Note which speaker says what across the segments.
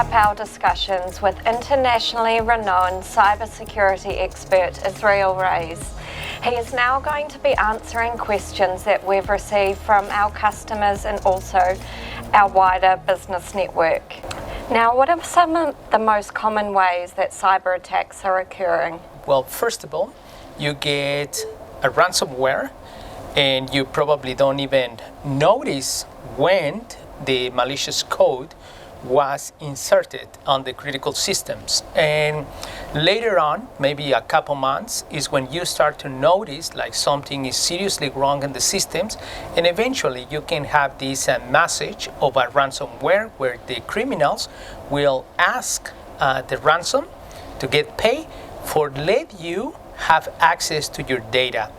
Speaker 1: up our discussions with internationally renowned cybersecurity expert Israel Reyes. He is now going to be answering questions that we've received from our customers and also our wider business network. Now, what are some of the most common ways that cyber attacks are occurring?
Speaker 2: Well, first of all, you get a ransomware and you probably don't even notice when the malicious code was inserted on the critical systems. And later on, maybe a couple months, is when you start to notice like something is seriously wrong in the systems, and eventually you can have this message of a ransomware where the criminals will ask the ransom to get paid for let you have access to your data.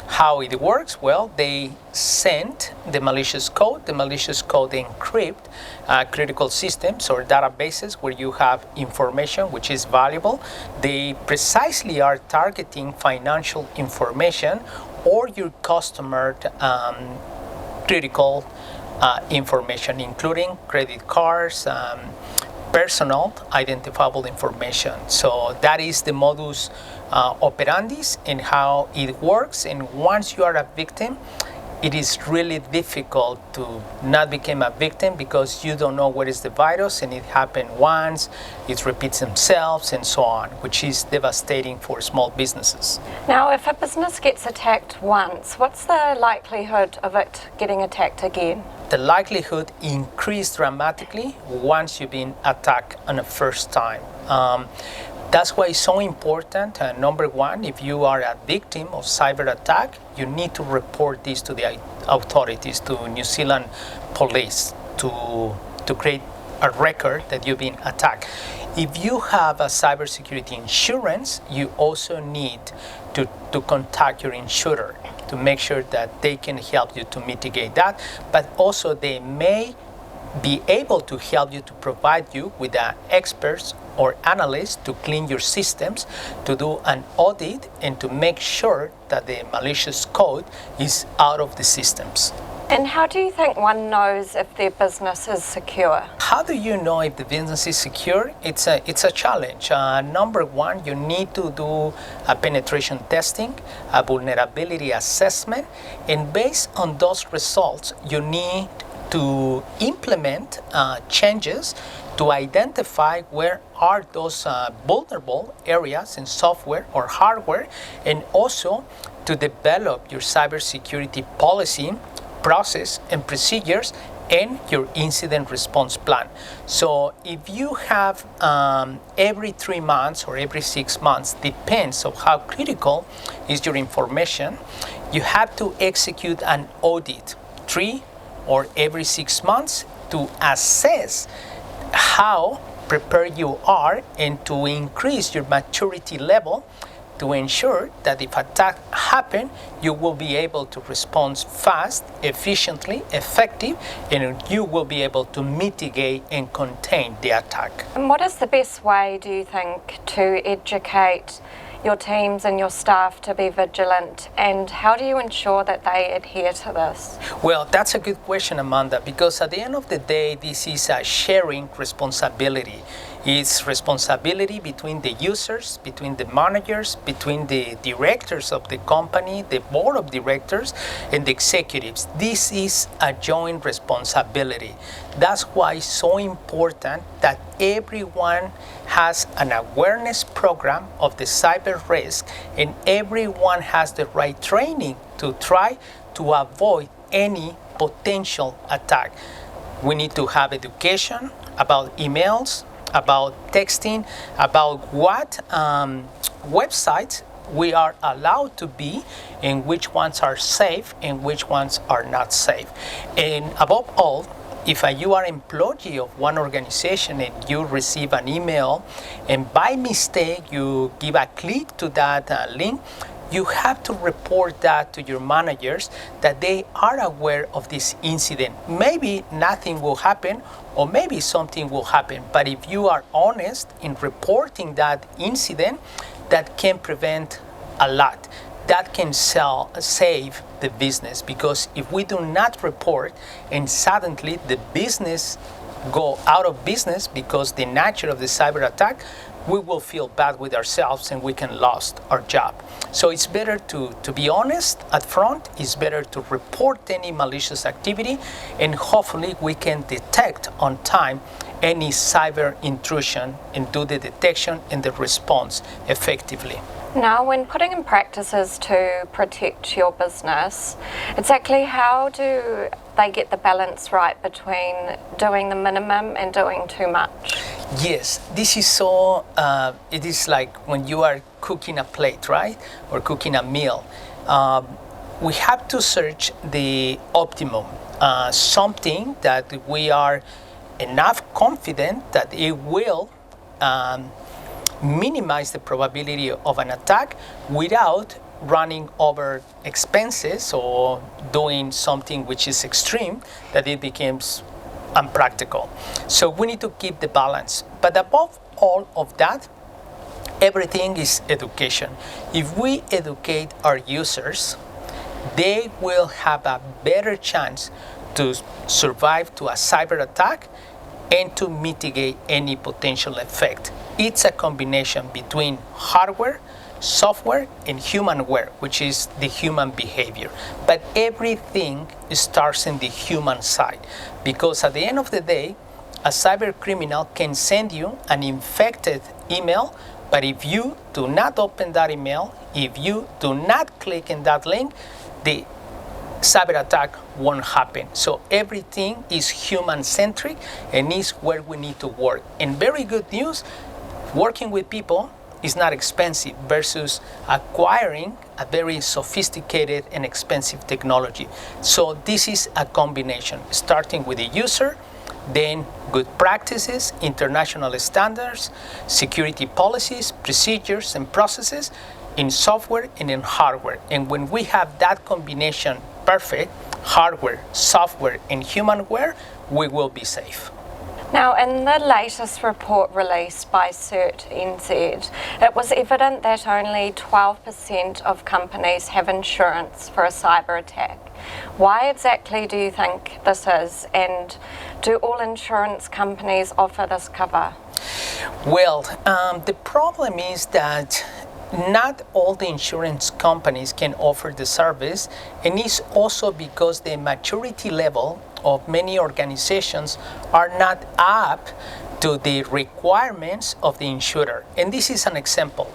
Speaker 2: How it works? Well, they send the malicious code. The malicious code encrypt critical systems or databases where you have information which is valuable. They precisely are targeting financial information or your customer critical information, including credit cards, personal identifiable information. So that is the modus operandis and how it works. And once you are a victim, it is really difficult to not become a victim because you don't know what is the virus, and it happened once, it repeats themselves, and so on, which is devastating for small businesses.
Speaker 1: Now, if a business gets attacked once, what's the likelihood of it getting attacked again?
Speaker 2: The likelihood increased dramatically once you've been attacked on the first time. That's why it's so important. Number one, if you are a victim of cyber attack, you need to report this to the authorities, to New Zealand police, to create a record that you've been attacked. If you have a cybersecurity insurance, you also need to contact your insurer to make sure that they can help you to mitigate that, but also they may be able to help you to provide you with experts or analysts to clean your systems, to do an audit, and to make sure that the malicious code is out of the systems.
Speaker 1: And how do you think one knows if their business is secure?
Speaker 2: How do you know if the business is secure? It's a challenge. Number one, you need to do a penetration testing, a vulnerability assessment, and based on those results, you need to implement changes to identify where are those vulnerable areas in software or hardware, and also to develop your cybersecurity policy, process, and procedures, and your incident response plan. So if you have every 3 months or every 6 months, depends on how critical is your information, you have to execute an audit 3 or every 6 months to assess how prepared you are and to increase your maturity level to ensure that if attack happen, you will be able to respond fast, efficiently, effective, and you will be able to mitigate and contain the attack.
Speaker 1: And what is the best way, do you think, to educate your teams and your staff to be vigilant, and how do you ensure that they adhere to this?
Speaker 2: Well, that's a good question, Amanda, because at the end of the day, this is a sharing responsibility. It's responsibility between the users, between the managers, between the directors of the company, the board of directors, and the executives. This is a joint responsibility. That's why it's so important that everyone has an awareness program of the cyber risk, and everyone has the right training to try to avoid any potential attack. We need to have education about emails, about texting, about what websites we are allowed to be, and which ones are safe and which ones are not safe. And above all, if you are an employee of one organization and you receive an email and by mistake you give a click to that link, you have to report that to your managers that they are aware of this incident. Maybe nothing will happen, or maybe something will happen, but if you are honest in reporting that incident, that can prevent a lot. That can save the business, because if we do not report and suddenly the business go out of business because the nature of the cyber attack, we will feel bad with ourselves and we can lose our job. So it's better to be honest at front. It's better to report any malicious activity, and hopefully we can detect on time any cyber intrusion and do the detection and the response effectively.
Speaker 1: Now, when putting in practices to protect your business, exactly how do they get the balance right between doing the minimum and doing too much?
Speaker 2: Yes, this is so, it is like when you are cooking a plate, right? Or cooking a meal. We have to search the optimum, something that we are enough confident that it will minimize the probability of an attack without running over expenses or doing something which is extreme that it becomes unpractical. So we need to keep the balance. But above all of that, everything is education. If we educate our users, they will have a better chance to survive to a cyber attack and to mitigate any potential effect. It's a combination between hardware, software, and humanware, which is the human behavior. But everything starts in the human side, because at the end of the day, a cyber criminal can send you an infected email, but if you do not open that email, if you do not click in that link, the cyber attack won't happen. So everything is human-centric and is where we need to work. And very good news, working with people is not expensive versus acquiring a very sophisticated and expensive technology. So this is a combination, starting with the user, then good practices, international standards, security policies, procedures, and processes in software and in hardware. And when we have that combination perfect, hardware, software, and humanware, we will be safe.
Speaker 1: Now, in the latest report released by CERT NZ, it was evident that only 12% of companies have insurance for a cyber attack. Why exactly do you think this is, and do all insurance companies offer this cover?
Speaker 2: Well, the problem is that not all the insurance companies can offer the service, and it's also because the maturity level of many organizations are not up to the requirements of the insurer. And this is an example.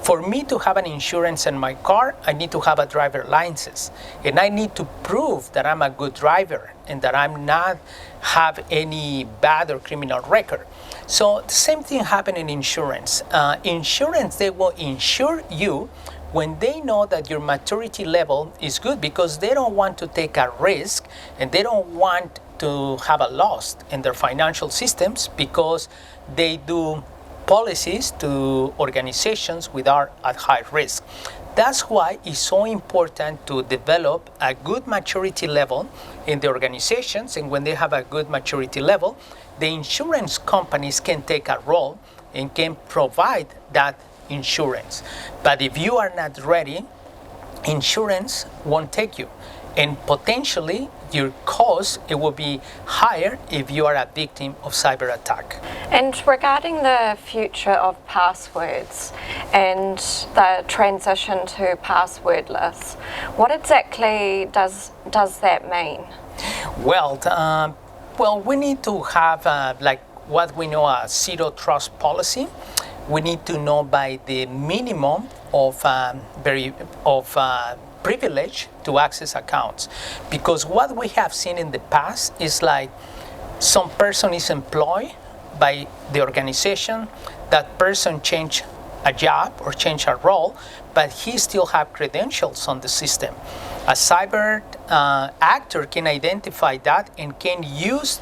Speaker 2: For me to have an insurance in my car, I need to have a driver license, and I need to prove that I'm a good driver and that I'm not have any bad or criminal record. So the same thing happened in insurance. Insurance, they will insure you when they know that your maturity level is good, because they don't want to take a risk and they don't want to have a loss in their financial systems, because they do policies to organizations which are at high risk. That's why it's so important to develop a good maturity level in the organizations, and when they have a good maturity level, the insurance companies can take a role and can provide that insurance. But if you are not ready, insurance won't take you, and potentially your cost, it will be higher if you are a victim of cyber attack.
Speaker 1: And regarding the future of passwords and the transition to passwordless, what exactly does that mean?
Speaker 2: Well, we need to have like what we know a zero trust policy. We need to know by the minimum of privilege to access accounts, because what we have seen in the past is like some person is employed by the organization, that person change a job or change a role, but he still have credentials on the system. A cyber actor can identify that and can use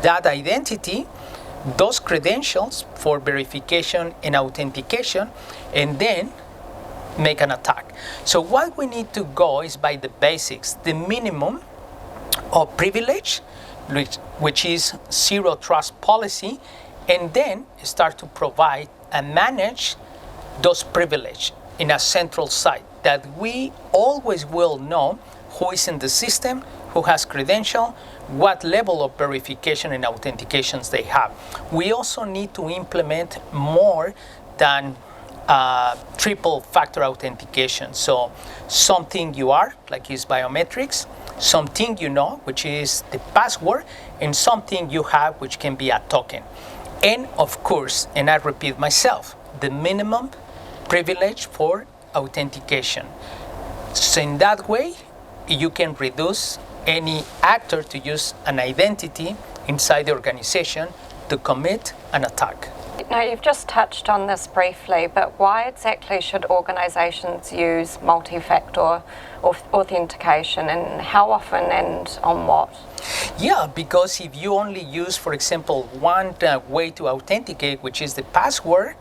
Speaker 2: that identity, those credentials, for verification and authentication, and then make an attack. So what we need to go is by the basics, the minimum of privilege, which is zero trust policy, and then start to provide and manage those privileges in a central site that we always will know who is in the system, who has credential, what level of verification and authentications they have. We also need to implement more than triple factor authentication. So something you are, like is biometrics, something you know, which is the password, and something you have, which can be a token. And of course, and I repeat myself, the minimum privilege for authentication. So in that way, you can reduce any actor to use an identity inside the organization to commit an attack.
Speaker 1: Now, you've just touched on this briefly, but why exactly should organizations use multi-factor authentication, and how often and on what?
Speaker 2: Yeah, because if you only use, for example, one way to authenticate, which is the password,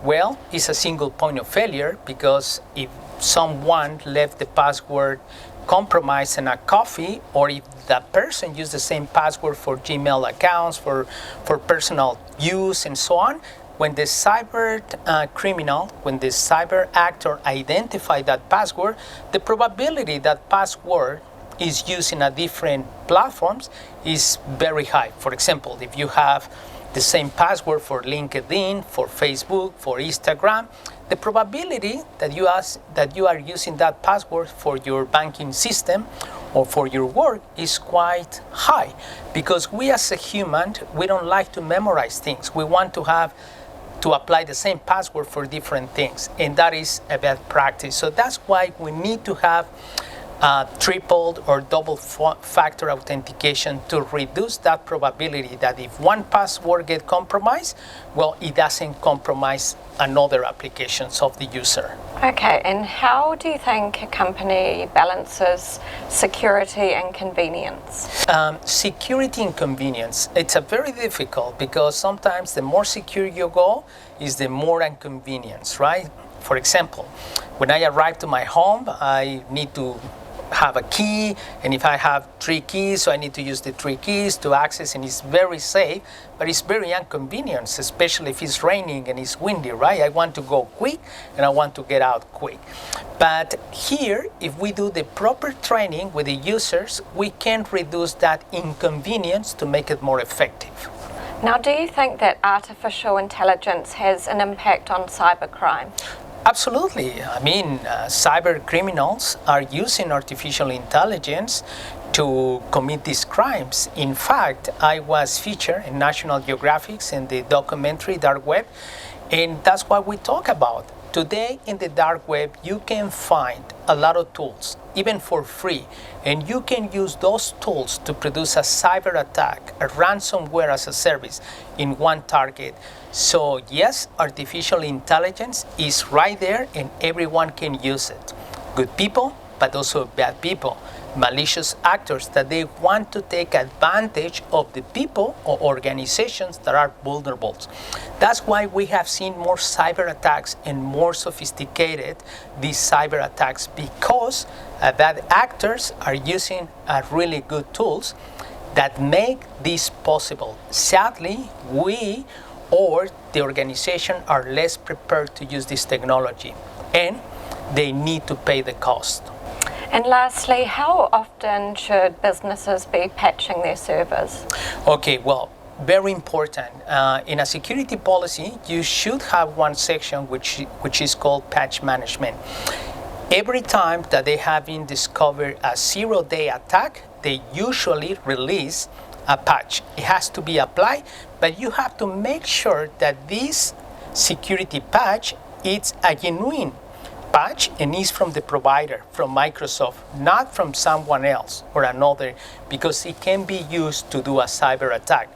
Speaker 2: well, it's a single point of failure, because if someone left the password compromised in a coffee, or if that person used the same password for Gmail accounts, for personal use and so on, when the cyber criminal, when the cyber actor identify that password, the probability that password is used in a different platforms is very high. For example, if you have the same password for LinkedIn, for Facebook, for Instagram, the probability that you are using that password for your banking system or for your work is quite high, because we as a human, we don't like to memorize things. We want to apply the same password for different things, and that is a bad practice. So that's why we need to have tripled or double factor authentication to reduce that probability that if one password gets compromised, well, it doesn't compromise another applications of the user.
Speaker 1: Okay, and how do you think a company balances security and convenience?
Speaker 2: Security and convenience, it's a very difficult, because sometimes the more secure you go is the more inconvenience, right? For example, when I arrive to my home, I need to have a key, and if I have 3 keys, so I need to use the 3 keys to access, and it's very safe, but it's very inconvenient, especially if it's raining and it's windy, right? I want to go quick and I want to get out quick. But here, if we do the proper training with the users, we can reduce that inconvenience to make it more effective.
Speaker 1: Now, do you think that artificial intelligence has an impact on cybercrime?
Speaker 2: Absolutely. I mean, cyber criminals are using artificial intelligence to commit these crimes. In fact, I was featured in National Geographic in the documentary Dark Web, and that's what we talk about. Today in the dark web, you can find a lot of tools, even for free, and you can use those tools to produce a cyber attack, a ransomware as a service in one target. So yes, artificial intelligence is right there and everyone can use it. Good people, but also bad people, malicious actors that they want to take advantage of the people or organizations that are vulnerable. That's why we have seen more cyber attacks and more sophisticated these cyber attacks, because bad actors are using really good tools that make this possible. Sadly, we or the organization are less prepared to use this technology, and they need to pay the cost.
Speaker 1: And lastly, how often should businesses be patching their servers?
Speaker 2: Okay, well, very important. In a security policy, you should have one section which is called patch management. Every time that they have been discovered a 0-day attack, they usually release a patch. It has to be applied, but you have to make sure that this security patch is a genuine patch and is from the provider, from Microsoft, not from someone else or another, because it can be used to do a cyber attack.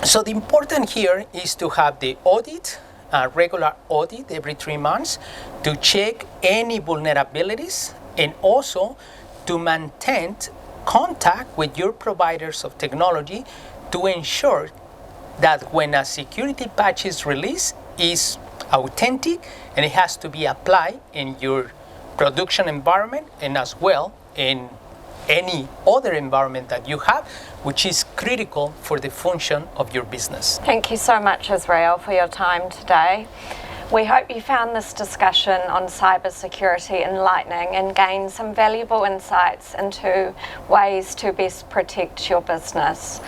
Speaker 2: So the important here is to have the audit, a regular audit every 3 months, to check any vulnerabilities, and also to maintain contact with your providers of technology to ensure that when a security patch is released, is authentic, and it has to be applied in your production environment and as well in any other environment that you have, which is critical for the function of your business.
Speaker 1: Thank you so much, Israel, for your time today. We hope you found this discussion on cybersecurity enlightening and gained some valuable insights into ways to best protect your business.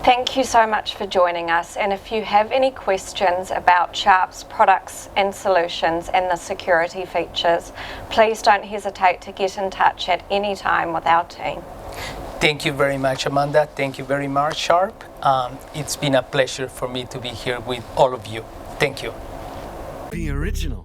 Speaker 1: Thank you so much for joining us, and if you have any questions about Sharp's products and solutions and the security features, please don't hesitate to get in touch at any time with our team.
Speaker 2: Thank you very much, Amanda. Thank you very much, Sharp. It's been a pleasure for me to be here with all of you. Thank you.
Speaker 3: Be original.